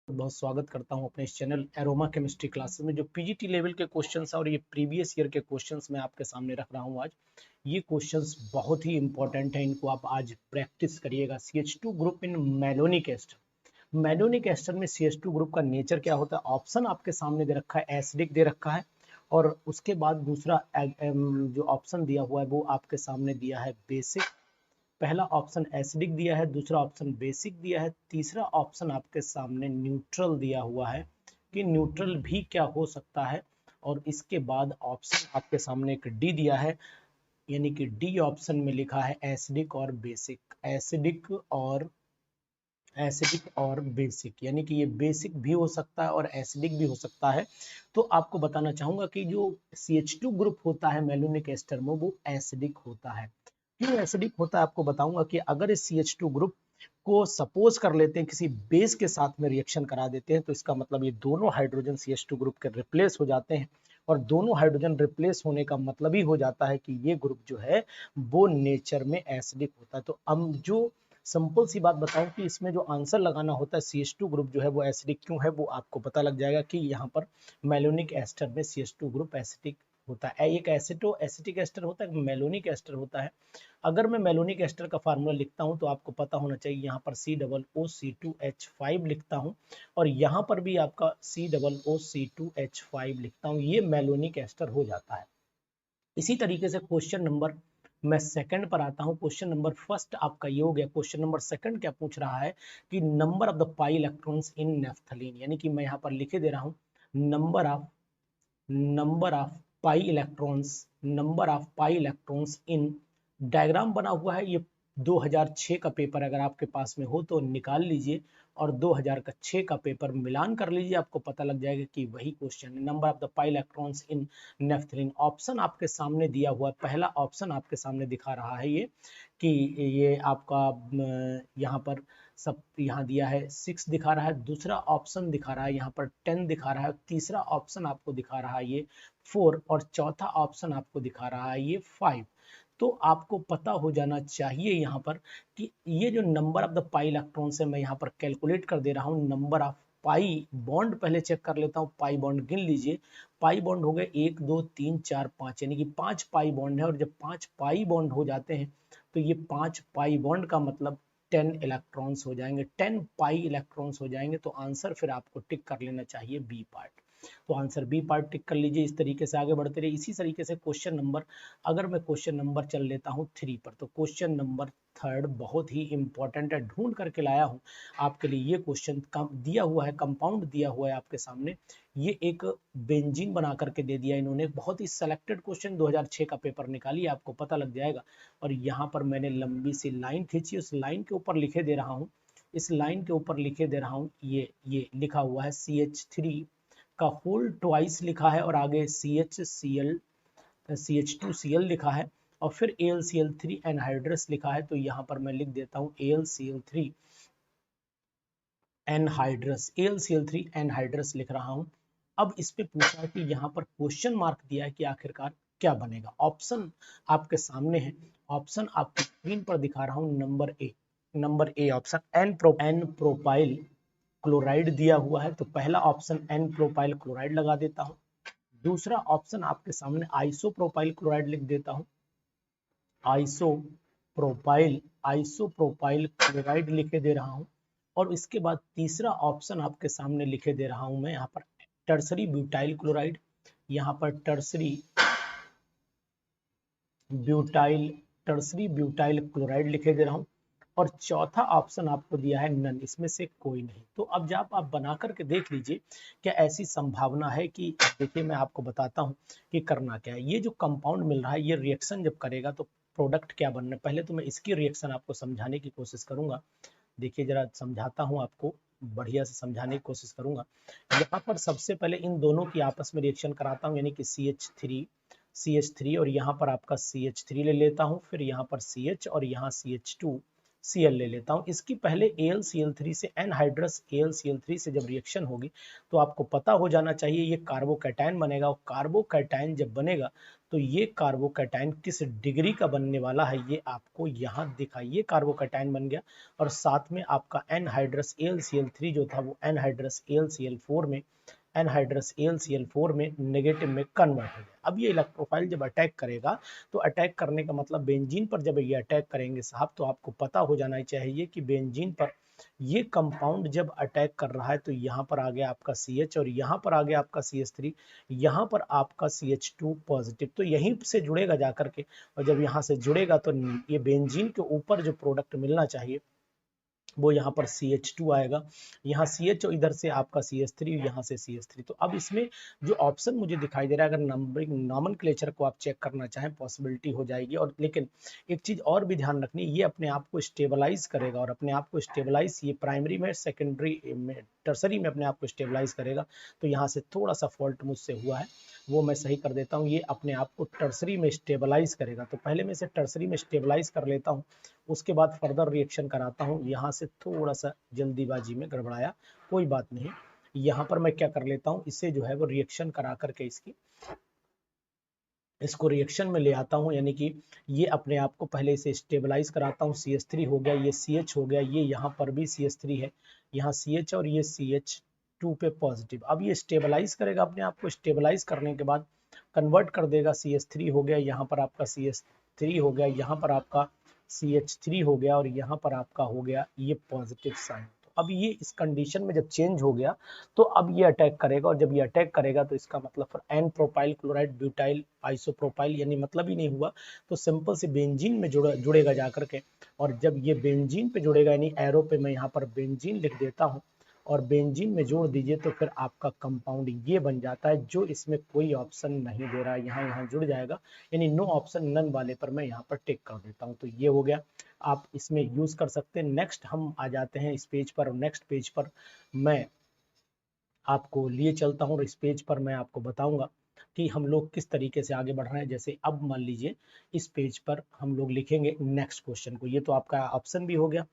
बहुत स्वागत करता हूं अपने इस चैनल एरोमा केमिस्ट्री क्लासेस में। जो पीजीटी लेवल के क्वेश्चंस है और ये प्रीवियस ईयर के क्वेश्चंस मैं आपके सामने रख रहा हूं आज। ये क्वेश्चंस बहुत ही इंपॉर्टेंट हैं, इनको आप आज प्रैक्टिस करिएगा। CH2 group in malonic ester. Malonic ester में CH2 ग्रुप का नेचर क्या होता है? ऑप्शन आपके सामने दे रखा है, एसिडिक दे रखा है, और उसके बाद दूसरा जो ऑप्शन दिया हुआ है वो आपके सामने दिया है बेसिक। पहला ऑप्शन एसिडिक दिया है, दूसरा ऑप्शन बेसिक दिया है, तीसरा ऑप्शन आपके सामने न्यूट्रल दिया हुआ है कि न्यूट्रल भी क्या हो सकता है। और इसके बाद ऑप्शन आपके सामने एक डी दिया है, यानी कि डी ऑप्शन में लिखा है एसिडिक और बेसिक। एसिडिक और बेसिक, यानी कि ये बेसिक भी हो सकता है और एसिडिक भी हो सकता है। तो आपको बताना चाहूंगा कि जो CH2 ग्रुप होता है मैलोनिक एस्टर में वो एसिडिक होता है। क्यों एसिडिक होता है आपको बताऊंगा कि अगर इस CH2 ग्रुप को सपोज कर लेते हैं किसी बेस के साथ में रिएक्शन करा देते हैं, तो इसका मतलब ये दोनों हाइड्रोजन CH2 ग्रुप के रिप्लेस हो जाते हैं। और दोनों हाइड्रोजन रिप्लेस होने का मतलब ही हो जाता है कि ये ग्रुप जो है वो नेचर में एसिडिक होता है। तो हम जो सिंपल सी बात बताऊं कि इसमें जो आंसर लगाना होता है CH2 ग्रुप जो है वो एसिडिक क्यों है, वो आपको पता लग जाएगा कि यहाँ पर मैलोनिक एस्टर में CH2 ग्रुप एसिडिक होता है। एक एसिटिक एस्टर होता है, एक मैलोनिक एस्टर होता है। अगर मैं मैलोनिक एस्टर का फार्मूला लिखता हूं तो आपको पता होना चाहिए, यहाँ पर COOC2H5 लिखता हूं और यहाँ पर भी आपका COOC2H5 लिखता हूं। ये मैलोनिक एस्टर हो जाता है। इसी तरीके से क्वेश्चन नंबर मैं सेकंड पर आता हूं। क्वेश्चन नंबर फर्स्ट आपका ये हो गया। क्वेश्चन नंबर सेकंड क्या पूछ रहा है कि number of the pi electrons in naphthalene, यानी कि मैं यहाँ पर लिखे दे रहा हूँ number of pi electrons in. Diagram बना हुआ है, ये 2006 का पेपर अगर आपके पास में हो तो निकाल लीजिए और 2006 का पेपर मिलान कर लीजिए, आपको पता लग जाएगा कि वही क्वेश्चन है। Number of the pi electrons in naphthalene. Option आपके सामने दिया हुआ है, पहला ऑप्शन आपके सामने दिखा रहा है ये कि ये आपका यहाँ पर सब यहाँ दिया है 6 दिखा रहा है, दूसरा ऑप्शन दिखा रहा है यहाँ पर 10 दिखा रहा है, तीसरा ऑप्शन आपको दिखा रहा है ये 4 और चौथा ऑप्शन आपको दिखा रहा है ये 5। तो आपको पता हो जाना चाहिए यहाँ पर कि ये जो number of the pi electrons है मैं यहाँ पर कैलकुलेट कर दे रहा हूँ। नंबर ऑफ पाई बॉन्ड पहले चेक कर लेता हूँ, पाई बॉन्ड गिन लीजिए। पाई बॉन्ड हो गए 1 2 3 4 5, यानी कि 5 पाई बॉन्ड है। और जब 5 पाई बॉन्ड हो जाते हैं तो ये 5 पाई बॉन्ड का मतलब 10 इलेक्ट्रॉन्स हो जाएंगे, 10 पाई इलेक्ट्रॉन्स हो जाएंगे। तो आंसर फिर आपको टिक कर लेना चाहिए बी पार्ट। तो आंसर बी पार्ट टिक कर लीजिए। इस तरीके से आगे बढ़ते रहिए। इसी तरीके से क्वेश्चन नंबर, अगर मैं क्वेश्चन नंबर चल लेता हूँ 3 पर, तो क्वेश्चन नंबर थर्ड बहुत ही इंपॉर्टेंट है, ढूंढ करके लाया हूँ आपके लिए। ये क्वेश्चन दिया हुआ है, कंपाउंड दिया हुआ है आपके सामने। ये एक बेंजीन बना करके दे दिया इन्होंने। बहुत ही सिलेक्टेड क्वेश्चन, 2006 का पेपर निकालिए, आपको पता लग जाएगा। और यहाँ पर मैंने लंबी सी लाइन खींची, उस लाइन के ऊपर लिखे दे रहा हूँ, इस लाइन के ऊपर लिखे दे रहा हूँ, ये लिखा हुआ है CH3 का होल ट्वाइस लिखा है और आगे CH2Cl लिखा है और फिर AlCl3 एनहाइड्रस लिखा है। तो यहाँ पर मैं लिख देता हूँ AlCl3 एनहाइड्रस लिख रहा हूँ। अब इस पे पूछा है कि यहाँ पर क्वेश्चन मार्क दिया है कि आखिरकार क्या बनेगा। ऑप्शन आपके सामने है, ऑप्शन आपकी स्क्रीन पर दिखा रहा हूँ। Number A option n propyl chloride दिया हुआ है, तो पहला ऑप्शन एन प्रोपाइल क्लोराइड लगा देता हूं। दूसरा ऑप्शन आपके सामने आइसोप्रोपाइल क्लोराइड लिख देता हूं, आइसोप्रोपाइल क्लोराइड लिखे दे रहा हूं। और इसके बाद तीसरा ऑप्शन आपके सामने लिखे दे रहा हूं मैं यहाँ पर टर्सरी ब्यूटाइल क्लोराइड, यहाँ पर टर्सरी ब्यूटाइल क्लोराइड लिखे दे रहा हूं। और चौथा ऑप्शन आपको दिया है नन, इसमें से कोई नहीं। तो अब जब आप बना करके देख लीजिए, क्या ऐसी संभावना है कि, देखिए मैं आपको बताता हूं कि करना क्या है। ये जो कंपाउंड मिल रहा है, ये रिएक्शन जब करेगा तो प्रोडक्ट क्या बनना है, पहले तो मैं इसकी रिएक्शन आपको समझाने की कोशिश करूंगा। देखिए जरा समझाता हूं आपको, बढ़िया से समझाने की कोशिश करूंगा। यहाँ पर सबसे पहले इन दोनों की आपस में रिएक्शन कराता हूँ, यानी कि CH3 और यहाँ पर आपका CH3 ले लेता हूँ, फिर यहाँ पर CH और यहाँ CH2 Cl ले लेता हूँ। इसकी पहले AlCl3 से एनहाइड्रस AlCl3 से जब रिएक्शन होगी तो आपको पता हो जाना चाहिए ये कार्बोकैटायन बनेगा, और कार्बोकैटायन जब बनेगा तो ये कार्बोकैटायन किस डिग्री का बनने वाला है ये आपको यहाँ दिखाइए। कार्बोकैटायन बन गया और साथ में आपका एनहाइड्रस AlCl3 जो था वो एनहाइड्रस AlCl4 में नेगेटिव में कन्वर्ट हो गया। अब ये इलेक्ट्रोफाइल जब अटैक करेगा तो अटैक करने का मतलब बेंजीन पर जब ये अटैक करेंगे साहब तो आपको पता हो जाना चाहिए कि बेंजीन पर ये कंपाउंड जब अटैक कर रहा है तो यहाँ पर आ गया आपका CH और यहाँ पर आ गया आपका CH3, यहाँ पर आपका CH2 पॉजिटिव, तो यहीं से जुड़ेगा जाकर के, और जब यहाँ से जुड़ेगा तो ये बेंजीन के ऊपर जो प्रोडक्ट मिलना चाहिए वो यहाँ पर CH2 आएगा, यहाँ CH और इधर से आपका CH3, यहाँ से CH3। तो अब इसमें जो ऑप्शन मुझे दिखाई दे रहा है, अगर नंबरिंग नॉमेनक्लेचर को आप चेक करना चाहें पॉसिबिलिटी हो जाएगी। और लेकिन एक चीज और भी ध्यान रखनी, ये अपने आप को स्टेबलाइज करेगा, और अपने आप को स्टेबलाइज ये प्राइमरी में, सेकेंडरी में, टर्सरी में अपने आप को स्टेबलाइज करेगा। तो यहाँ से थोड़ा सा फॉल्ट मुझसे हुआ है, वो मैं सही कर देता हूँ। ये अपने आप को टर्सरी में स्टेबलाइज करेगा, तो पहले मैं इसे टर्सरी में स्टेबलाइज कर लेता हूँ, उसके बाद फर्दर रिएक्शन कराता हूँ। यहाँ से थोड़ा सा जल्दीबाजी में गड़बड़ाया, कोई बात नहीं। यहाँ पर मैं क्या कर लेता हूँ, इससे जो है वो रिएक्शन करा करके इसको रिएक्शन में ले आता हूँ, यानी कि ये अपने आप को पहले इसे स्टेबलाइज कराता हूँ। CH3 हो गया, ये CH हो गया, ये यहाँ पर भी CH3 है, यहाँ CH और ये CH2 पे पॉजिटिव। अब ये स्टेबलाइज करेगा अपने आप को, स्टेबलाइज करने के बाद कन्वर्ट कर देगा। CH3 हो गया, यहाँ पर आपका CH3 हो गया, यहाँ पर आपका CH3 हो गया, और यहाँ पर आपका हो गया ये पॉजिटिव साइन। तो अब ये इस कंडीशन में जब चेंज हो गया तो अब ये अटैक करेगा, और जब ये अटैक करेगा तो इसका मतलब फिर n propyl chloride butyl isopropyl यानी मतलब ही नहीं हुआ, तो सिंपल से बेंजीन में जुड़ेगा जाकर के। और जब ये बेंजीन पे जुड़ेगा, यानी एरो पे मैं यहाँ पर बेंजीन लिख देता हूँ और बेंजीन में जोड़ दीजिए, तो फिर आपका कंपाउंड ये बन जाता है, जो इसमें कोई ऑप्शन नहीं दे रहा है, यहाँ यहाँ जुड़ जाएगा, यानी नो ऑप्शन नन वाले पर मैं यहाँ पर टिक कर देता हूँ। तो ये हो गया, आप इसमें यूज कर सकते हैं। नेक्स्ट हम आ जाते हैं इस पेज पर, और नेक्स्ट पेज पर मैं आपको लिए चलता हूँ, और इस पेज पर मैं आपको बताऊंगा कि हम लोग किस तरीके से आगे बढ़ रहे हैं। जैसे अब मान लीजिए इस पेज पर हम लोग लिखेंगे नेक्स्ट क्वेश्चन को, ये तो आपका ऑप्शन भी हो गया।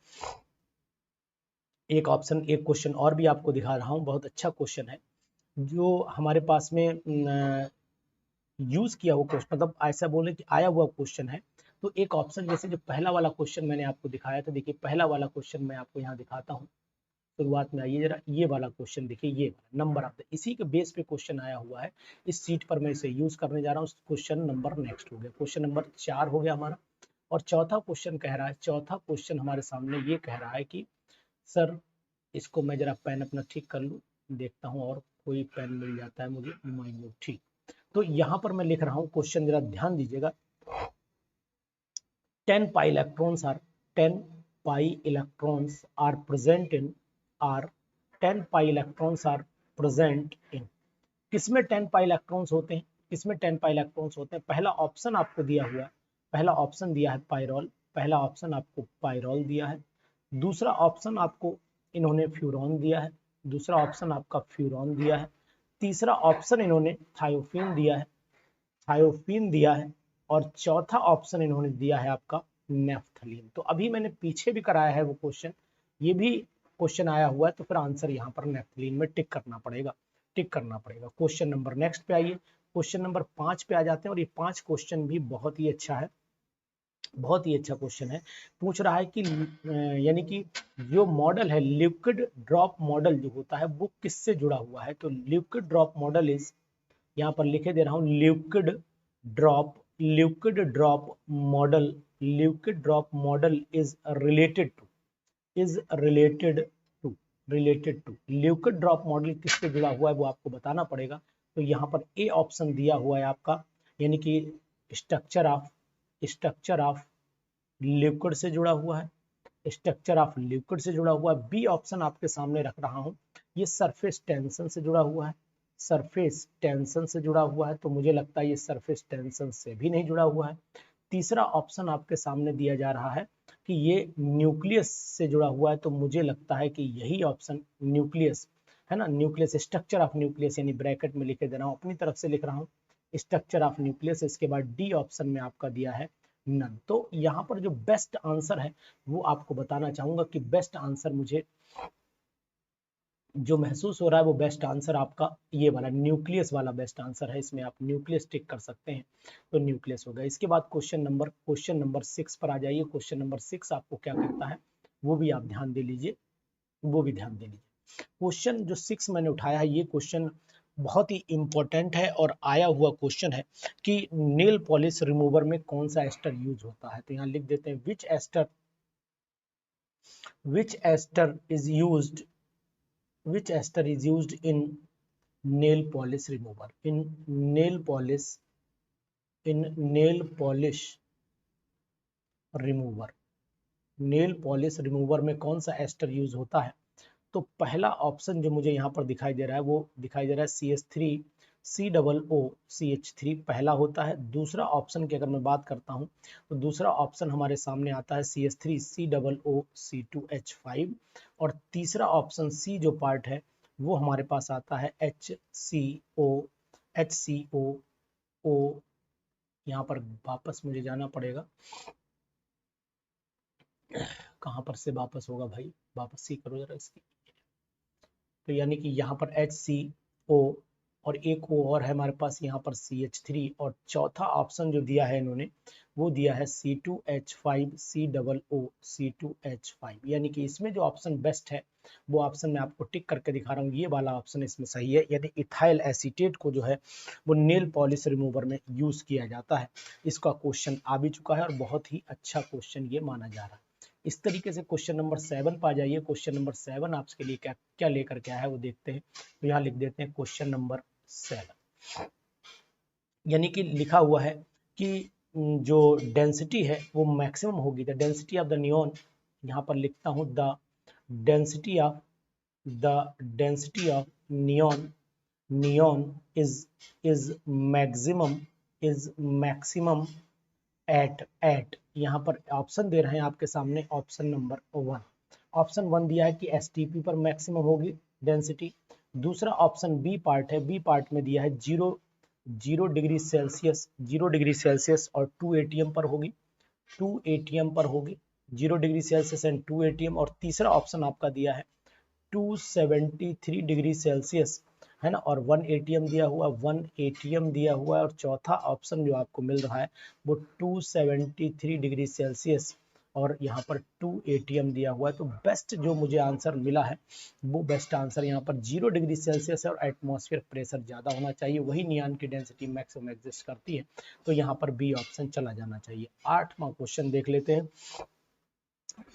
एक क्वेश्चन और भी आपको दिखा रहा हूँ, बहुत अच्छा क्वेश्चन है जो हमारे पास में यूज किया हुआ क्वेश्चन, मतलब ऐसा बोले कि आया हुआ क्वेश्चन है। तो एक ऑप्शन, जैसे जो पहला वाला क्वेश्चन मैंने आपको दिखाया था, देखिए पहला वाला क्वेश्चन मैं आपको यहाँ दिखाता हूँ। शुरुआत में आइए जरा, ये वाला क्वेश्चन देखिए, ये नंबर ऑफ द, इसी के बेस पे क्वेश्चन आया हुआ है, इस सीट पर मैं इसे यूज करने जा रहा हूँ। क्वेश्चन नंबर नेक्स्ट हो गया, क्वेश्चन नंबर 4 हो गया हमारा। और चौथा क्वेश्चन कह रहा है, चौथा क्वेश्चन हमारे सामने ये कह रहा है कि सर, इसको मैं जरा पेन अपना ठीक कर लूँ, देखता हूँ और कोई पेन मिल जाता है मुझे, माइंड ठीक। तो यहाँ पर मैं लिख रहा हूँ क्वेश्चन, जरा ध्यान दीजिएगा। 10 pi electrons are 10 pi electrons are present in are 10 pi electrons are present in, किसमें 10 pi electrons होते हैं, किसमें 10 pi electrons होते हैं? पहला ऑप्शन आपको दिया हुआ है, पहला ऑप्शन दिया है पायरोल, पहला ऑप्शन आपको पायरोल दिया है। दूसरा ऑप्शन आपको इन्होंने फ्यूरॉन दिया है, दूसरा ऑप्शन आपका फ्यूरॉन दिया है। तीसरा ऑप्शन इन्होंने थायोफीन दिया है, थायोफीन दिया है। और चौथा ऑप्शन इन्होंने दिया है आपका नेफ्थलीन। तो अभी मैंने पीछे भी कराया है वो क्वेश्चन, ये भी क्वेश्चन आया हुआ है, तो फिर आंसर यहाँ पर नेफ्थलीन में टिक करना पड़ेगा, टिक करना पड़ेगा। क्वेश्चन नंबर नेक्स्ट पे आइए, क्वेश्चन नंबर 5 पे आ जाते हैं। और ये 5 क्वेश्चन भी बहुत ही अच्छा है, बहुत ही अच्छा क्वेश्चन है। पूछ रहा है कि यानी कि जो मॉडल है लिक्विड ड्रॉप मॉडल जो होता है वो किससे जुड़ा हुआ है। तो लिक्विड ड्रॉप मॉडल इज, यहाँ पर लिखे दे रहा हूँ, drop liquid drop model, liquid drop model is related to, is related to liquid drop model किससे जुड़ा हुआ है वो आपको बताना पड़ेगा। तो यहाँ पर ए ऑप्शन दिया हुआ है आपका, यानी कि स्ट्रक्चर ऑफ लिक्विड से जुड़ा हुआ है, स्ट्रक्चर ऑफ लिक्विड से जुड़ा हुआ है। बी ऑप्शन आपके सामने रख रहा हूं, ये सरफेस टेंशन से जुड़ा हुआ है, सरफेस टेंशन से जुड़ा हुआ है, तो मुझे लगता है ये सरफेस टेंशन से भी नहीं जुड़ा हुआ है। तीसरा ऑप्शन आपके सामने दिया जा रहा है कि ये न्यूक्लियस से जुड़ा हुआ है, तो मुझे लगता है कि यही ऑप्शन न्यूक्लियस है ना, न्यूक्लियस, स्ट्रक्चर ऑफ न्यूक्लियस, यानी ब्रैकेट में लिखे दे रहा हूँ, अपनी तरफ से लिख रहा हूँ स्ट्रक्चर ऑफ न्यूक्लियस। इसके बाद डी ऑप्शन में आपका दिया है नन। तो यहाँ पर जो बेस्ट आंसर है वो आपको बताना चाहूंगा कि बेस्ट आंसर मुझे जो महसूस हो रहा है वो बेस्ट आंसर आपका ये वाला न्यूक्लियस वाला बेस्ट आंसर है। इसमें आप न्यूक्लियस टिक कर सकते हैं, तो न्यूक्लियस होगा। इसके बाद क्वेश्चन नंबर 6 पर आ जाइए। क्वेश्चन नंबर 6 आपको क्या करता है वो भी आप ध्यान दे लीजिए, वो भी ध्यान दे लीजिए। क्वेश्चन जो 6 मैंने उठाया है ये क्वेश्चन बहुत ही इंपॉर्टेंट है और आया हुआ क्वेश्चन है कि नेल पॉलिश रिमूवर में कौन सा एस्टर यूज होता है। तो यहाँ लिख देते हैं which ester is used which ester is used in nail polish remover in nail polish remover nail polish remover में कौन सा एस्टर यूज होता है। तो पहला ऑप्शन जो मुझे यहाँ पर दिखाई दे रहा है वो दिखाई दे रहा है CH3COO पहला होता है। दूसरा ऑप्शन की अगर मैं बात करता हूँ तो दूसरा ऑप्शन हमारे सामने आता है CH3COOC2H5 और तीसरा ऑप्शन सी जो पार्ट है वो हमारे पास आता है HCO। यहाँ पर वापस मुझे जाना पड़ेगा, कहाँ पर से वापस होगा भाई, वापस सी करो जरा इसकी। तो यानी कि यहाँ पर HCO और एक O और है हमारे पास यहाँ पर CH3 और चौथा ऑप्शन जो दिया है इन्होंने वो दिया है C2H5COO यानी कि इसमें जो ऑप्शन बेस्ट है वो ऑप्शन मैं आपको टिक करके दिखा रहा हूँ, ये वाला ऑप्शन इसमें सही है। यानी इथाइल एसीटेट को जो है वो नेल पॉलिश रिमूवर में यूज किया जाता है। इसका क्वेश्चन आ भी चुका है और बहुत ही अच्छा क्वेश्चन ये माना जा रहा है। इस तरीके से क्वेश्चन नंबर 7 पर आ जाइए। क्वेश्चन नंबर 7 आपके लिए क्या क्या लेकर के आया है वो देखते हैं। तो यहाँ लिख देते हैं क्वेश्चन नंबर 7, यानी कि लिखा हुआ है कि जो डेंसिटी है वो मैक्सिमम होगी। The density of the neon, यहाँ पर लिखता हूँ the density of neon is maximum at यहाँ पर ऑप्शन दे रहे हैं आपके सामने। ऑप्शन नंबर 1 दिया है कि एसटीपी पर मैक्सिमम होगी डेंसिटी। दूसरा ऑप्शन बी पार्ट है, बी पार्ट में दिया है 0 डिग्री सेल्सियस और 2 एटीएम पर होगी, 0 डिग्री सेल्सियस एंड 2 एटीएम। और तीसरा ऑप्शन आपका दिया है 273 डिग्री सेल्सियस है ना, और 1 एटीएम दिया हुआ, 1 एटीएम दिया हुआ है। और चौथा ऑप्शन जो आपको मिल रहा है वो 273 डिग्री सेल्सियस और यहाँ पर 2 एटीएम दिया हुआ है। तो बेस्ट जो मुझे आंसर मिला है वो बेस्ट आंसर यहाँ पर 0 डिग्री सेल्सियस है और एटमॉस्फेयर प्रेशर ज्यादा होना चाहिए, वही नियॉन की डेंसिटी मैक्सिमम एग्जिस्ट करती है। तो यहाँ पर बी ऑप्शन चला जाना चाहिए। 8वां क्वेश्चन देख लेते हैं।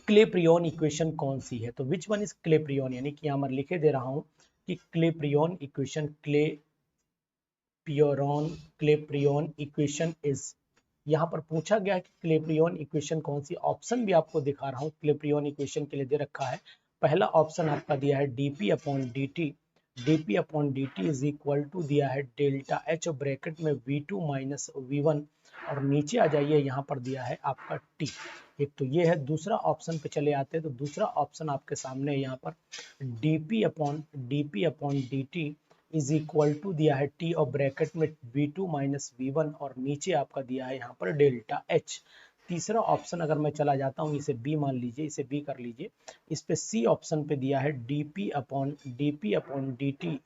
क्लेप्रियन इक्वेशन कौन सी है। तो विच वन इज क्लेप्रियन, यानी कि यहाँ मैं लिखे दे रहा हूँ कि क्लेप्रियन इक्वेशन इज, यहाँ पर पूछा गया है कि क्लेप्रियन इक्वेशन कौन सी। ऑप्शन भी आपको दिखा रहा हूँ क्लेप्रियन इक्वेशन के लिए दे रखा है। पहला ऑप्शन आपका दिया है dp/dt इज इक्वल टू दिया है डेल्टा एच ब्रैकेट में v2 माइनस v1 और नीचे आ जाइए यहाँ पर दिया है आपका t। एक तो ये है। दूसरा ऑप्शन पे चले आते हैं तो दूसरा ऑप्शन आपके सामने यहाँ पर dp/dt इज इक्वल टू दिया है t और ब्रैकेट में v2 माइनस v1 और नीचे आपका दिया है यहाँ पर डेल्टा h। तीसरा ऑप्शन अगर मैं चला जाता हूँ, इसे बी मान लीजिए, इसे बी कर लीजिए। इस पे सी ऑप्शन पे दिया है dp/dt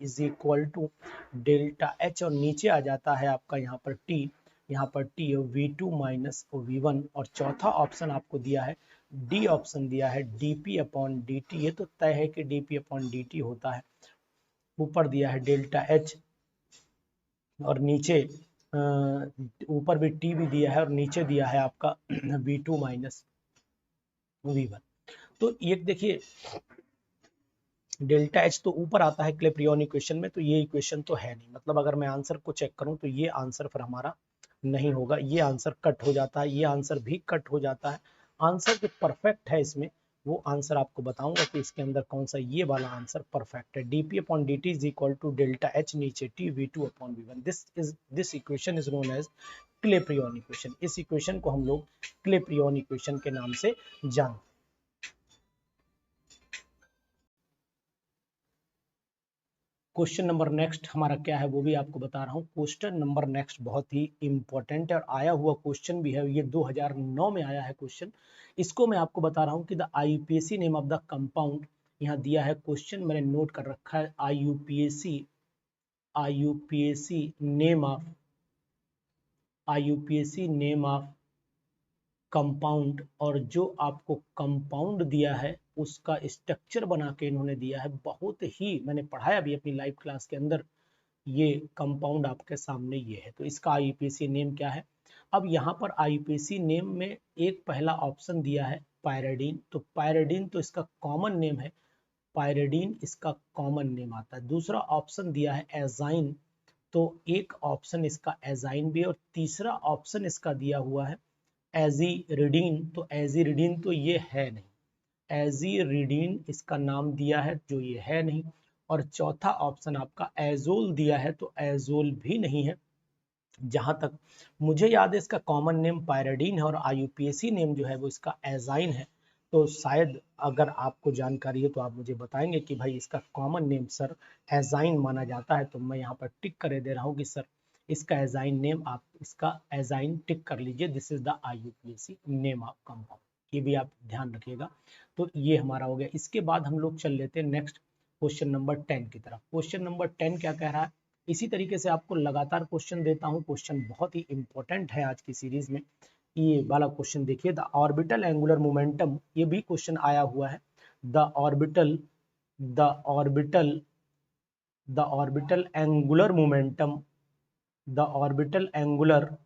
is equal to delta H और नीचे आ जाता है आपका यहाँ पर t v2 माइनस v1 और चौथा ऑप्शन आपको दिया है डी ऑप्शन दिया है dp/dt। ये तो तय है कि dp/dt होता है। ऊपर दिया है डेल्टा एच और नीचे ऊपर भी टी भी दिया है और नीचे दिया है आपका v2 माइनस v1। तो ये देखिए डेल्टा एच तो ऊपर आता है क्लेप्रियन इक्वेशन में, तो ये इक्वेशन तो है नहीं। मतलब अगर मैं आंसर को चेक करूं तो ये आंसर फिर हमारा नहीं होगा, ये आंसर कट हो जाता है, ये आंसर भी कट हो जाता है। आंसर जो परफेक्ट है इसमें वो आंसर आपको बताऊंगा कि इसके अंदर कौन सा ये वाला आंसर परफेक्ट है। dp/dt is equal to delta H नीचे t v2/v1। This equation is known as Clapeyron equation. इस इक्वेशन को हम लोग क्लेप्रियन इक्वेशन के नाम से जानते हैं। क्वेश्चन नंबर नेक्स्ट हमारा क्या है वो भी आपको बता रहा हूँ। क्वेश्चन नंबर नेक्स्ट बहुत ही इंपॉर्टेंट है और आया हुआ क्वेश्चन भी है, ये 2009 में आया है क्वेश्चन। इसको मैं आपको बता रहा हूँ कि the IUPAC name of the compound, यहाँ दिया है क्वेश्चन, मैंने नोट कर रखा है। IUPAC नेम ऑफ कंपाउंड, और जो आपको कंपाउंड दिया है उसका स्ट्रक्चर बना के इन्होंने दिया है। बहुत ही मैंने पढ़ाया भी अपनी लाइव क्लास के अंदर, ये कंपाउंड आपके सामने ये है। तो इसका IUPAC नेम क्या है। अब यहाँ पर IUPAC नेम में एक पहला ऑप्शन दिया है पायरिडीन, तो पायरिडीन तो इसका कॉमन नेम है, पायरिडीन इसका कॉमन नेम आता है। दूसरा ऑप्शन दिया है एजाइन, तो एक ऑप्शन इसका एजाइन भी है, और तीसरा ऑप्शन इसका दिया हुआ है एजीरिडीन, तो एजीरिडीन तो ये है नहीं, एजीरिडीन इसका नाम दिया है जो ये है नहीं। और चौथा ऑप्शन आपका एजोल दिया है, तो एजोल भी नहीं है। जहां तक मुझे याद है इसका कॉमन नेम पायरिडीन है और IUPAC नेम जो है वो इसका एजाइन है। तो शायद अगर आपको जानकारी है तो आप मुझे बताएंगे कि भाई इसका कॉमन नेम सर एजाइन माना जाता है, तो मैं यहाँ पर टिक करे दे रहा हूँ कि सर इसका एजाइन नेम, आप इसका एजाइन टिक कर लीजिए, this is the IUPAC name of compound, ये भी आप ध्यान रखिएगा। तो ये हमारा हो गया। इसके बाद हम लोग चल लेते हैं नेक्स्ट क्वेश्चन नंबर 10 की तरफ। क्वेश्चन नंबर 10 क्या कह रहा है, इसी तरीके से आपको लगातार क्वेश्चन देता हूं, क्वेश्चन बहुत ही इंपॉर्टेंट है आज की सीरीज में। ये वाला क्वेश्चन देखिए, द ऑर्बिटल एंगुलर मोमेंटम, ये भी क्वेश्चन आया हुआ है। The orbital angular momentum, the orbital angular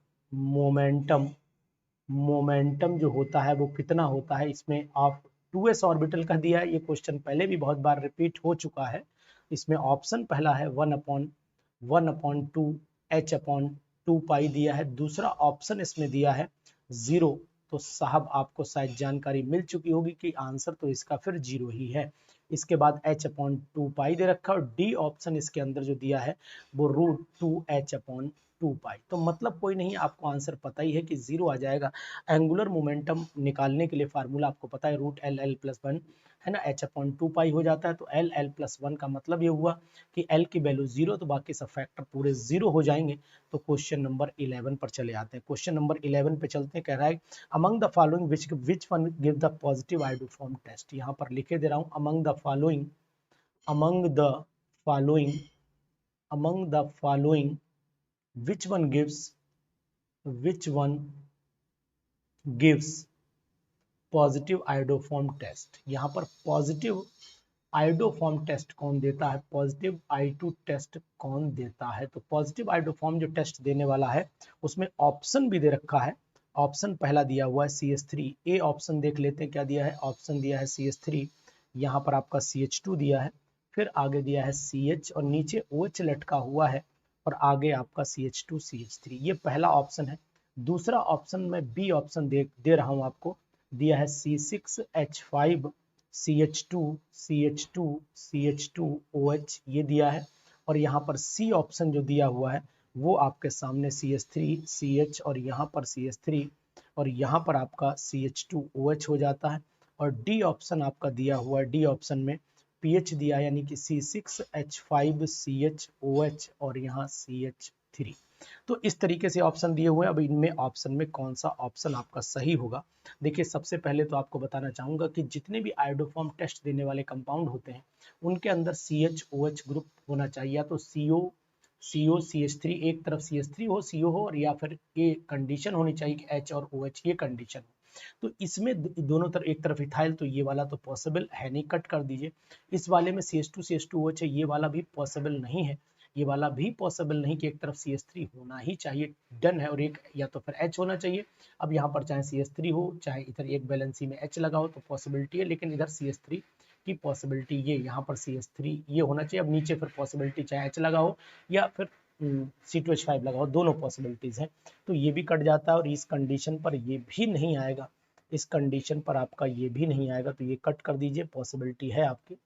momentum जो होता है वो कितना होता है। इसमें आप 2s ऑर्बिटल का दिया है, ये क्वेश्चन पहले भी बहुत बार रिपीट हो चुका है। इसमें ऑप्शन पहला है 1/2 h/2 पाई दिया है। दूसरा ऑप्शन इसमें दिया है 0, तो साहब आपको शायद जानकारी मिल चुकी होगी कि आंसर तो इसका फिर 0 ही है। इसके बाद h/2 पाई दे रखा है, और डी ऑप्शन इसके अंदर जो दिया है वो √2h/2 पाई। तो मतलब कोई नहीं, आपको आंसर पता ही है कि 0 आ जाएगा। एंगुलर मोमेंटम निकालने के लिए फार्मूला आपको पता है √LL+1 है ना, h/2 पाई हो जाता है। तो LL+1 का मतलब ये हुआ कि L की वैल्यू 0, तो बाकी सब फैक्टर पूरे 0 हो जाएंगे। तो क्वेश्चन नंबर 11 पर चले आते हैं। क्वेश्चन नंबर 11 पे चलते हैं। कह रहा है among the following which one give the positive iodoform test. यहाँ पर लिखे दे रहा हूँ among the following which one gives positive iodoform test. यहाँ पर पॉजिटिव आयोडोफॉर्म टेस्ट कौन देता है, पॉजिटिव I2 टेस्ट कौन देता है। तो पॉजिटिव आयोडोफॉर्म जो टेस्ट देने वाला है उसमें ऑप्शन भी दे रखा है। ऑप्शन पहला दिया हुआ है CH3, ए ऑप्शन देख लेते हैं क्या दिया है। ऑप्शन दिया है CH3, यहाँ पर आपका CH2 दिया है, फिर आगे दिया है CH और नीचे OH लटका हुआ है, और आगे आपका CH2 CH3, ये पहला ऑप्शन है। दूसरा ऑप्शन में बी ऑप्शन दे रहा हूं आपको, दिया है C6H5 CH2 OH, ये दिया है। और यहाँ पर सी ऑप्शन जो दिया हुआ है वो आपके सामने CH3 CH और यहाँ पर CH3 और यहाँ पर आपका CH2 OH हो जाता है। और डी ऑप्शन आपका दिया हुआ है, डी ऑप्शन में पीएच दिया है, यानी कि C6H5 CHOH और यहाँ CH3। तो इस तरीके से ऑप्शन दिए हुए हैं। अब इनमें ऑप्शन में कौन सा ऑप्शन आपका सही होगा। देखिए सबसे पहले तो आपको बताना चाहूंगा कि जितने भी आयोडोफॉर्म टेस्ट देने वाले कंपाउंड होते हैं उनके अंदर CHOH ग्रुप होना चाहिए, या तो CO CH3, एक तरफ CH3 हो CO हो, और या फिर ये कंडीशन होनी चाहिए कि H और OH ये कंडीशन हो। तो इसमें दोनों तरफ, एक तरफ इथाइल, तो ये वाला तो पॉसिबल है नहीं, कट कर दीजिए। इस वाले में CH2OH है, ये वाला भी पॉसिबल नहीं है, ये वाला भी पॉसिबल नहीं कि एक तरफ CH3 होना ही चाहिए, डन है, और एक या तो फिर H होना चाहिए। अब यहाँ पर चाहे CH3 हो चाहे इधर एक बैलेंसी में H लगा हो तो पॉसिबिलिटी है, लेकिन इधर CH3 की पॉसिबिलिटी ये, यहाँ पर CH3 ये होना चाहिए। अब नीचे फिर पॉसिबिलिटी चाहे H लगा हो या फिर C2H5 लगा हो, दोनों पॉसिबिलिटीज हैं, तो ये भी कट जाता है। और इस कंडीशन पर ये भी नहीं आएगा, इस कंडीशन पर आपका ये भी नहीं आएगा, तो ये कट कर दीजिए, पॉसिबिलिटी है आपकी।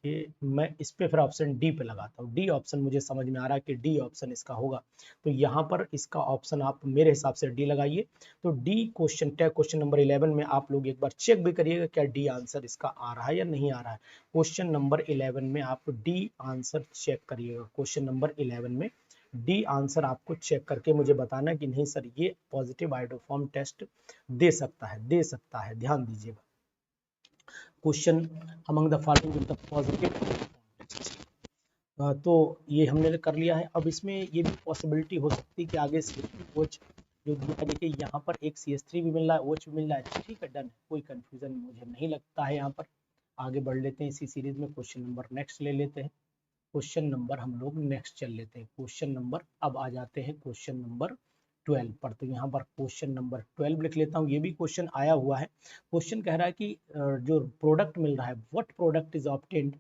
ये मैं इस पे फिर ऑप्शन डी पे लगाता हूँ। डी ऑप्शन मुझे समझ में आ रहा है कि डी ऑप्शन इसका होगा, तो यहाँ पर इसका ऑप्शन आप मेरे हिसाब से डी लगाइए। तो D question tag question number 11 में आप लोग एक बार चेक भी करिएगा क्या डी आंसर इसका आ रहा है या नहीं आ रहा है। क्वेश्चन नंबर 11 में आप डी आंसर चेक करिएगा। क्वेश्चन नंबर 11 में डी आंसर आपको चेक करके मुझे बताना कि नहीं सर ये पॉजिटिव आइडोफॉर्म टेस्ट दे सकता है, ध्यान दीजिएगा। Question among the following with the positive, तो ये हमने कर लिया है। अब इसमें ये भी पॉसिबिलिटी हो सकती है कि आगे CH3 OH जो दिया, देखिए यहाँ पर एक CH3 भी मिल रहा है, OH भी मिल रहा है, ठीक है, डन है, कोई कंफ्यूजन मुझे नहीं लगता है। यहाँ पर आगे बढ़ लेते हैं इसी सीरीज में, क्वेश्चन नंबर नेक्स्ट ले लेते हैं। क्वेश्चन नंबर हम लोग नेक्स्ट चल लेते हैं। क्वेश्चन नंबर अब आ जाते हैं क्वेश्चन नंबर 12 पर। तो यहाँ पर क्वेश्चन नंबर 12 लिख लेता हूँ। ये भी क्वेश्चन आया हुआ है। क्वेश्चन कह रहा है कि जो प्रोडक्ट मिल रहा है, what product is obtained,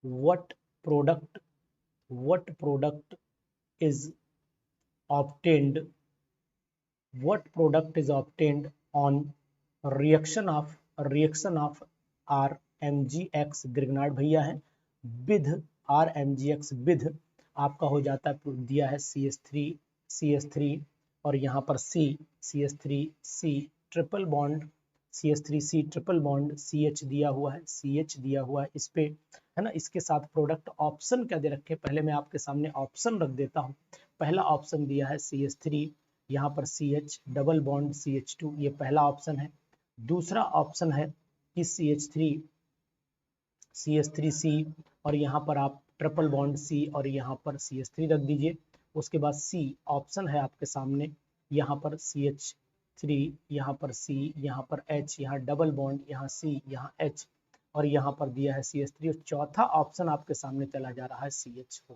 what product is obtained, what product is obtained on reaction of RMGX, Grignard भैया है, विद RMGX विद आपका हो जाता है, दिया है CH3 और यहाँ पर CH3C triple bond, CH3C triple bond, CH दिया हुआ है इस पे, है ना। इसके साथ प्रोडक्ट ऑप्शन क्या दे रखे, पहले मैं आपके सामने ऑप्शन रख देता हूँ। पहला ऑप्शन दिया है CH3, यहाँ पर CH डबल बॉन्ड CH2, ये पहला ऑप्शन है। दूसरा ऑप्शन है कि CH3C और यहाँ पर आप ट्रिपल बॉन्ड C और यहाँ पर CH3 रख दीजिए। उसके बाद C ऑप्शन है आपके सामने, यहाँ पर CH3, यहाँ पर C, यहाँ पर H, यहाँ डबल बॉन्ड, यहाँ C, यहाँ H और यहाँ पर दिया है CH3 और चौथा ऑप्शन आपके सामने चला जा रहा है CH4।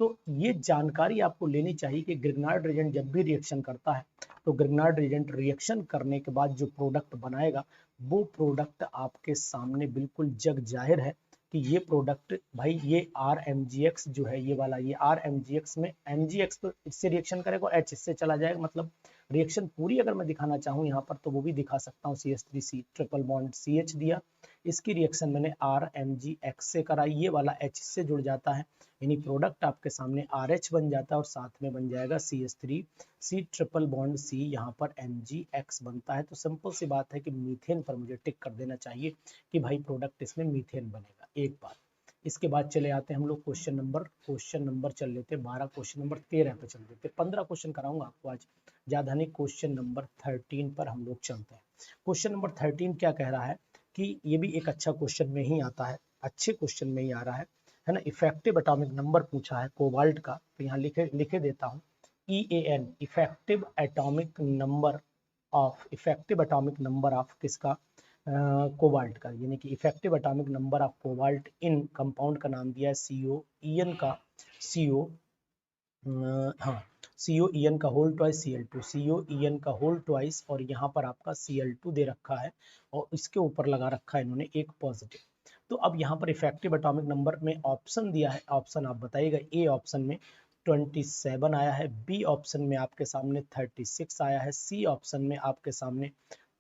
तो ये जानकारी आपको लेनी चाहिए कि ग्रिग्नार्ड रिएजेंट जब भी रिएक्शन करता है तो ग्रिग्नार्ड रिएजेंट रिएक्शन करने के बाद जो प्रोडक्ट बनाएगा वो प्रोडक्ट आपके सामने बिल्कुल जग जाहिर है कि ये प्रोडक्ट भाई ये RMGX जो है ये वाला, ये RMGX में MGX तो इससे रिएक्शन करेगा और H इससे चला जाएगा। मतलब रिएक्शन पूरी अगर मैं दिखाना चाहूँ यहाँ पर तो वो भी दिखा सकता हूँ। CH3C ट्रिपल बॉन्ड CH दिया, इसकी रिएक्शन मैंने RMGX से कराई, ये वाला H से जुड़ जाता है, यानी प्रोडक्ट आपके सामने RH बन जाता है और साथ में बन जाएगा CH3C ट्रिपल बॉन्ड C, यहाँ पर MGX बनता है। तो सिंपल सी बात है कि मीथेन पर मुझे टिक कर देना चाहिए कि भाई प्रोडक्ट इसमें मीथेन बनेगा। एक बात, इसके बाद चले आते हैं हम लोग क्वेश्चन नंबर चल लेते हैं 12, क्वेश्चन नंबर 13 पे चल देते हैं। 15 क्वेश्चन कराऊंगा आपको आज, ज्यादा नहीं। क्वेश्चन नंबर 13 पर हम लोग चलते हैं। क्वेश्चन नंबर 13 क्या कह रहा है कि ये भी एक अच्छा क्वेश्चन में ही आता है, अच्छे क्वेश्चन में ही आ रहा है ना। इफेक्टिव एटॉमिक नंबर पूछा है कोबाल्ट का, तो यहाँ लिखे देता हूँ EAN, effective atomic number of किसका, कोबाल्ट का, यानी कि effective atomic number of cobalt in compound का नाम दिया है CO, EN का CO, हाँ CO EN का whole twice Cl2, CO EN का होल ट्वाइस और यहाँ पर आपका Cl2 दे रखा है और इसके ऊपर लगा रखा है इन्होंने एक पॉजिटिव। तो अब यहाँ पर इफेक्टिव एटॉमिक नंबर में ऑप्शन दिया है, ऑप्शन आप बताइएगा। ए ऑप्शन में 27 आया है, बी ऑप्शन में आपके सामने 36 आया है, सी ऑप्शन में आपके सामने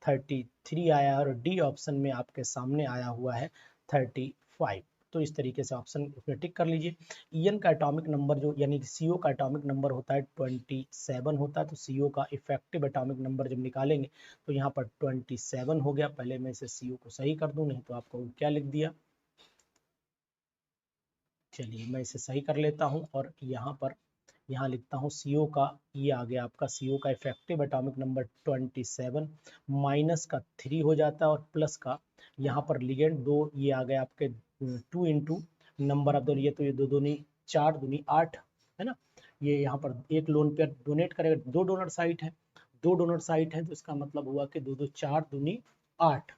33 आया है और डी ऑप्शन में आपके सामने आया हुआ है 35। तो इस तरीके से ऑप्शन उसमें टिक कर लीजिए। EN का एटॉमिक नंबर जो यानी कि CO का एटॉमिक नंबर होता है 27 होता है, तो CO का इफेक्टिव एटॉमिक नंबर जब निकालेंगे तो यहाँ पर 27 हो गया। पहले मैं इसे CO को सही कर दूं, नहीं तो आपको क्या लिख दिया, चलिए मैं इसे सही कर लेता हूँ और यहाँ लिखता हूँ CO का, ये आ गया आपका CO का इफेक्टिव एटॉमिक नंबर 27, माइनस का 3 हो जाता है और प्लस का यहाँ पर लिगेंड 2, ये आ गया आपके 2 इंटू नंबर ऑफ, ये तो ये 2 दूनी 4 दूनी 8 है ना। ये यहाँ पर एक लोन पेयर डोनेट करेगा, 2 डोनर साइट है, 2 डोनर साइट है, तो इसका मतलब हुआ कि 2 2 4 दूनी 8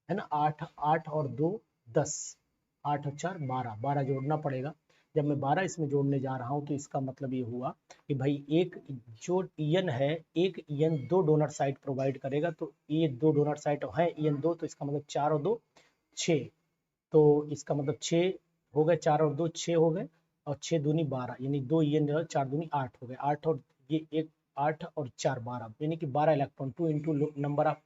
है ना, 8 और 2 10, 8 और 4 12 जोड़ना पड़ेगा। जब मैं 12 इसमें जोड़ने जा रहा हूँ तो इसका मतलब ये हुआ कि भाई एक जो EN है, एक EN 2 डोनर साइट प्रोवाइड करेगा, तो ये 2 डोनर साइट है EN 2, तो इसका मतलब 4 और 2 6, तो इसका मतलब 6 हो गए, 4 और 2 6 हो गए और 6 दूनी 12, यानी 2 EN 4 दूनी 8 हो गए, 8 और ये एक 8 और 4 12, यानी कि 12 electron, 2 into number of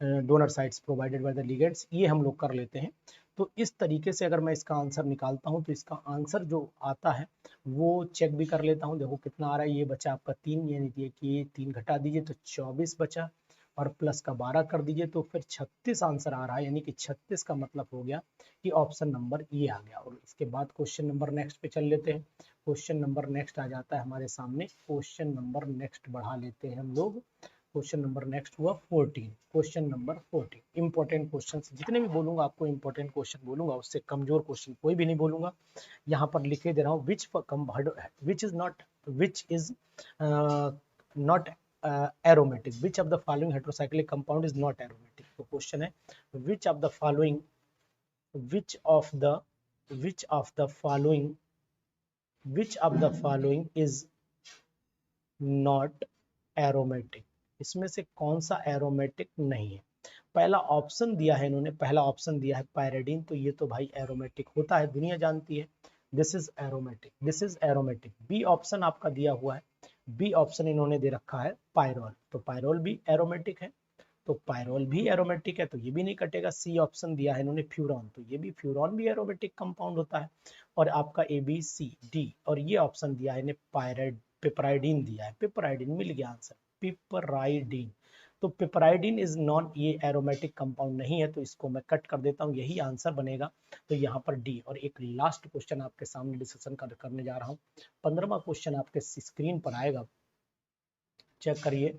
donor sites provided by the ligands, ये हम लोग कर लेते हैं। तो इस तरीके से अगर मैं इसका आंसर निकालता हूं तो इसका आंसर जो आता है वो चेक भी कर लेता हूं। देखो कितना आ रहा है, ये बचा आपका 3, यानी कि ये 3 घटा दीजिए तो 24 बचा, और प्लस का 12 कर दीजिए तो फिर 36 आंसर आ रहा है, यानी कि 36 का मतलब हो गया कि ऑप्शन नंबर ये आ गया। और इसके बाद क्वेश्चन नंबर नेक्स्ट पे चल लेते हैं। क्वेश्चन नंबर नेक्स्ट आ जाता है हमारे सामने। क्वेश्चन नंबर नेक्स्ट बढ़ा लेते हैं हम लोग। क्वेश्चन नंबर नेक्स्ट हुआ 14। क्वेश्चन नंबर 14 इंपॉर्टेंट क्वेश्चन, जितने भी बोलूंगा आपको इंपॉर्टेंट क्वेश्चन बोलूंगा, उससे कमजोर क्वेश्चन कोई भी नहीं बोलूंगा। यहाँ पर लिखे दे रहा हूँ, which is not aromatic, which of the following heterocyclic compound is not aromatic। तो क्वेश्चन है which of the following which of the following is not aromatic, इसमें से कौन सा एरोमेटिक नहीं है। पहला ऑप्शन दिया है इन्होंने, पहला ऑप्शन दिया है पायरेडिन, तो ये तो भाई एरोमेटिक होता है, दुनिया जानती है। This is aromatic, this is aromatic. B option आपका दिया हुआ है, बी ऑप्शन इन्होंने दे रखा है पायरोल, तो पायरोल भी एरोमेटिक है, तो पायरोल भी एरोमेटिक है, तो ये भी नहीं कटेगा। सी ऑप्शन दिया है इन्होंने फ्यूरॉन, तो ये भी फ्यूरॉन भी एरोमेटिक कंपाउंड होता है। और आपका ए बी सी डी, और ये ऑप्शन दिया है इन्हें पिपराइडिन दिया है, पिपराइडिन मिल गया आंसर, पिपराइडिन। तो पिपराइडिन इज नॉन, ये एरोमेटिक कंपाउंड नहीं है, तो इसको मैं कट कर देता हूँ, यही आंसर बनेगा। तो यहाँ पर डी। और एक लास्ट क्वेश्चन आपके सामने डिस्कशन करने जा रहा हूँ। 15वां क्वेश्चन आपके स्क्रीन पर आएगा, चेक करिए।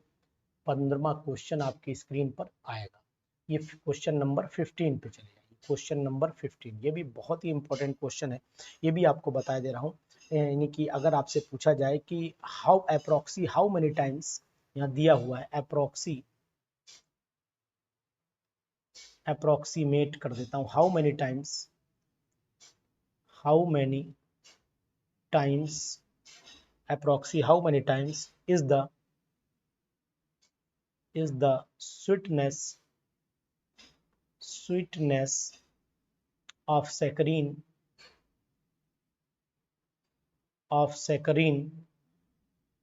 15वां क्वेश्चन आपकी स्क्रीन पर आएगा, ये क्वेश्चन नंबर 15 पे चले जाइए। क्वेश्चन नंबर 15, ये भी बहुत ही इंपॉर्टेंट क्वेश्चन है, ये भी आपको बता दे रहा हूँ। यानी कि अगर आपसे पूछा जाए कि हाउ मेनी टाइम्स, यहाँ दिया हुआ है अप्रोक्सीमेट कर देता हूँ, how many times how many times is the sweetness of saccharine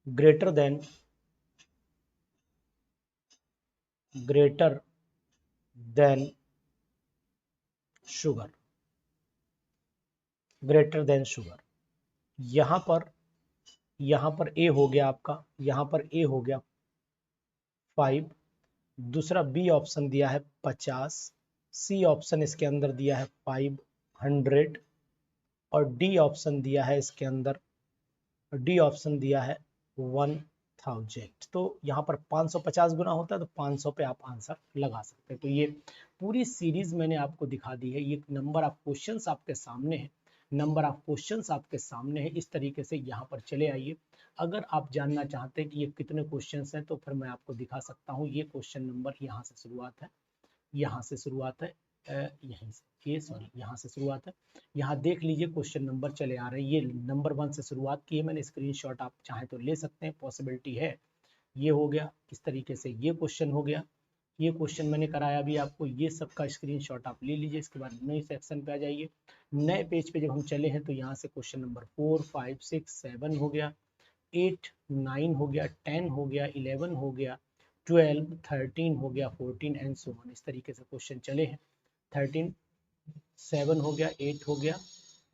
greater than sugar, यहाँ पर ए हो गया आपका, यहाँ पर ए हो गया 5, दूसरा बी ऑप्शन दिया है 50, सी ऑप्शन इसके अंदर दिया है 500, और डी ऑप्शन दिया है इसके अंदर, डी ऑप्शन दिया है 1000। तो यहाँ पर 550 गुना होता है, तो 500 पे आप आंसर लगा सकते हैं। तो ये पूरी सीरीज मैंने आपको दिखा दी है, ये नंबर ऑफ क्वेश्चंस आपके सामने है, इस तरीके से यहाँ पर चले आइए। अगर आप जानना चाहते हैं कि ये कितने क्वेश्चंस हैं, तो फिर मैं आपको दिखा सकता हूँ। ये क्वेश्चन नंबर यहाँ से शुरुआत है, यहाँ से शुरुआत है, यहाँ देख लीजिए क्वेश्चन नंबर चले आ रहे हैं। ये नंबर 1 से शुरुआत की है मैंने, स्क्रीनशॉट आप चाहे तो ले सकते हैं, पॉसिबिलिटी है। ये हो गया इस तरीके से, ये क्वेश्चन हो गया, ये क्वेश्चन मैंने कराया अभी आपको, ये सबका स्क्रीनशॉट आप ले लीजिए। इसके बाद नए सेक्शन पे आ जाइए, नए पेज पे जब हम चले हैं तो यहाँ से क्वेश्चन नंबर 4, 5, 6, 7 हो गया, 8, 9 हो गया, 10 हो गया, 11 हो गया, 12, 13 हो गया, 14 एंड सो ऑन। इस तरीके से क्वेश्चन चले हैं। 13, 7 हो गया, 8 हो गया,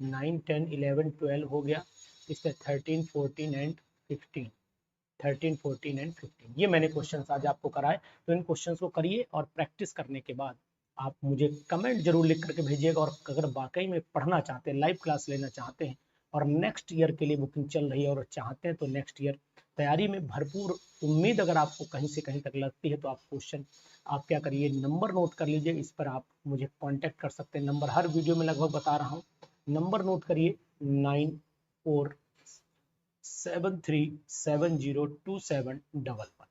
9, 10, 11, 12 हो गया, इससे 13, 14 एंड 15, 13, 14 एंड 15, ये मैंने क्वेश्चंस आज आपको कराए। तो इन क्वेश्चंस को करिए, और प्रैक्टिस करने के बाद आप मुझे कमेंट जरूर लिख करके भेजिएगा। और अगर वाकई में पढ़ना चाहते हैं, लाइव क्लास लेना चाहते हैं, और नेक्स्ट ईयर के लिए बुकिंग चल रही है और चाहते हैं, तो नेक्स्ट ईयर तैयारी में भरपूर उम्मीद अगर आपको कहीं से कहीं तक लगती है, तो आप क्या करिए, नंबर नोट कर लीजिए, इस पर आप मुझे कांटेक्ट कर सकते हैं। नंबर हर वीडियो में लगभग बता रहा हूँ, नंबर नोट करिए 9473702711।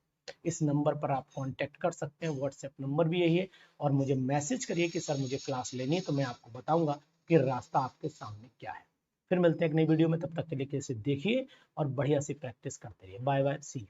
इस नंबर पर आप कांटेक्ट कर सकते हैं, व्हाट्सएप नंबर भी यही है। और मुझे मैसेज करिए कि सर मुझे क्लास लेनी है, तो मैं आपको बताऊंगा कि रास्ता आपके सामने क्या है। फिर मिलते हैं एक नई वीडियो में, तब तक के लिए कैसे देखिए और बढ़िया से प्रैक्टिस करते रहिए। Bye bye, see you.